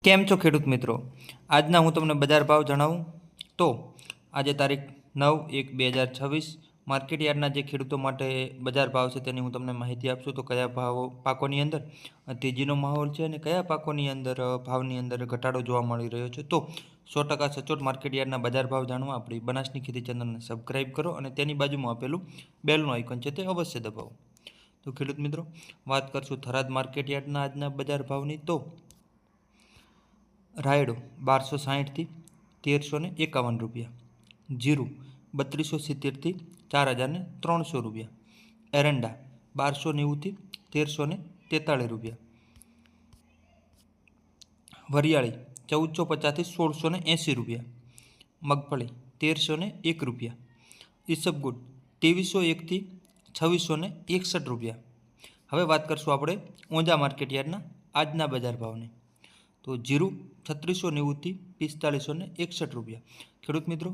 કેમ છો ખેડૂત મિત્રો? આજના હું તમને બજાર ભાવ જણાવું તો આજે તારીખ 9/1/2026 માર્કેટ યાર્ડના જે ખેડૂતો માટે બજાર ભાવ છે તેની હું તમને માહિતી આપશું. તો કયા ભાવ પાકોની અંદર તેજીનો માહોલ છે અને કયા પાકોની અંદર ભાવની અંદર ઘટાડો જોવા મળી રહ્યો છે. તો 100% સચોટ માર્કેટ યાર્ડના બજાર ભાવ જાણવા આપણી બનાસની ખેતી ચેનલને સબસ્ક્રાઈબ કરો અને તેની બાજુમાં આપેલું બેલનું આઇકન છે તે અવશ્ય દબાવો. તો ખેડૂત મિત્રો, વાત કરશું થરાદ માર્કેટ યાર્ડના આજના બજાર ભાવની. તો રાયડો 1260 થી 1351 રૂપિયા, જીરું 3270 થી 4300 રૂપિયા, એરંડા 1290 થી 1343 રૂપિયા, વરિયાળી 1450 થી 1680 રૂપિયા, મગફળી 1301 રૂપિયા, ઈસબગુલ 2301 થી 2661 રૂપિયા. હવે વાત કરશું આપણે ઊંઝા માર્કેટ યાર્ડના આજના બજાર ભાવની. તો જીરું 3690 થી 4561 રૂપિયા. ખેડૂત મિત્રો,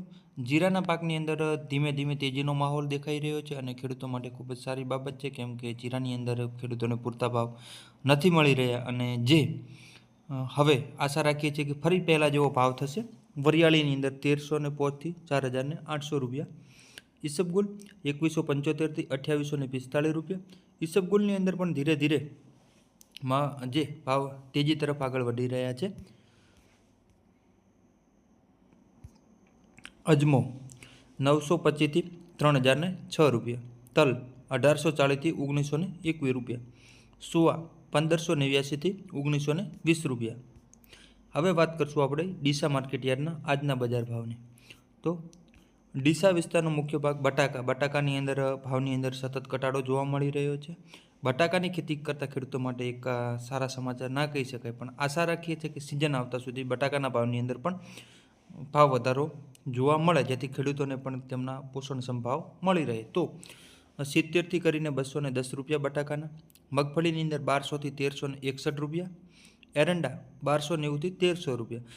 જીરાના પાકની અંદર ધીમે ધીમે તેજીનો માહોલ દેખાઈ રહ્યો છે અને ખેડૂતો માટે ખૂબ જ સારી બાબત છે, કેમ કે જીરાની અંદર ખેડૂતોને પૂરતા ભાવ નથી મળી રહ્યા અને જે હવે આશા રાખીએ છીએ કે ફરી પહેલાં જેવો ભાવ થશે. વરિયાળીની અંદર 1305 થી 4800 રૂપિયા, ઈસબગુલ 2175 થી 2845 રૂપિયા. ઈસબગુલની અંદર પણ ધીરે ધીરે માં જે ભાવ તેજી તરફ આગળ વધી રહ્યા છે. અજમો 925 થી 3006 રૂપિયા, તલ 1840 થી 1921 રૂપિયા, સુવા 1589 થી 1920 રૂપિયા. હવે વાત કરશું આપણે ડીસા માર્કેટ યાર્ડના આજના બજાર ભાવની. તો ડીસા વિસ્તારનો મુખ્ય ભાગ બટાકાની અંદર ભાવની અંદર સતત ઘટાડો જોવા મળી રહ્યો છે. બટાકાની ખેતી કરતા ખેડૂતો માટે એક સારા સમાચાર ના કહી શકાય, પણ આશા રાખીએ છીએ કે સિઝન આવતા સુધી બટાકાના ભાવની અંદર પણ ભાવ વધારો જોવા મળે, જેથી ખેડૂતોને પણ તેમના પોષણક્ષમ ભાવ મળી રહે. તો 70 થી કરીને 210 રૂપિયા બટાકાના, મગફળીની અંદર 1200 થી 1361 રૂપિયા, એરંડા 1290 થી 1300 રૂપિયા.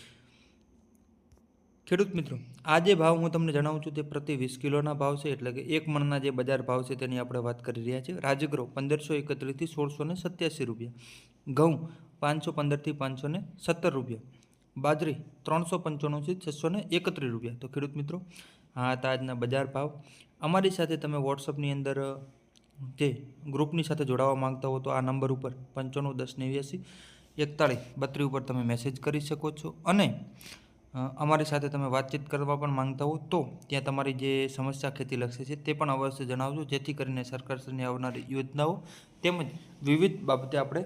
ખેડૂત મિત્રો, આ જે ભાવ હું તમને જણાવું છું તે પ્રતિ 20 કિલોના ભાવ છે, એટલે કે એક મણના જે બજાર ભાવ છે તેની આપણે વાત કરી રહ્યા છીએ. રાજગરો 1531 થી 1687 રૂપિયા, ઘઉં 515 થી 517 રૂપિયા, બાજરી 395 થી 631 રૂપિયા. તો ખેડૂત મિત્રો, આ હતા આજના બજાર ભાવ. અમારી સાથે તમે વોટ્સઅપની અંદર જે ગ્રુપની સાથે જોડાવા માંગતા હો તો આ નંબર ઉપર 951089 4132 ઉપર તમે મેસેજ કરી શકો છો અને અમારી સાથે તમે વાતચીત કરવા પણ માંગતા હો તો ત્યાં તમારી જે સમસ્યા ખેતીલક્ષી છે તે પણ અવશ્ય જણાવજો, જેથી કરીને સરકારશ્રીની આવનારી યોજનાઓ તેમજ વિવિધ બાબતે આપણે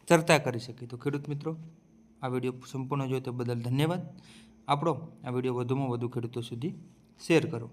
ચર્ચા કરી શકીએ. તો ખેડૂત મિત્રો, આ વિડીયો સંપૂર્ણ જોયો તે બદલ ધન્યવાદ. આપણો આ વિડીયો વધુમાં વધુ ખેડૂતો સુધી શેર કરો.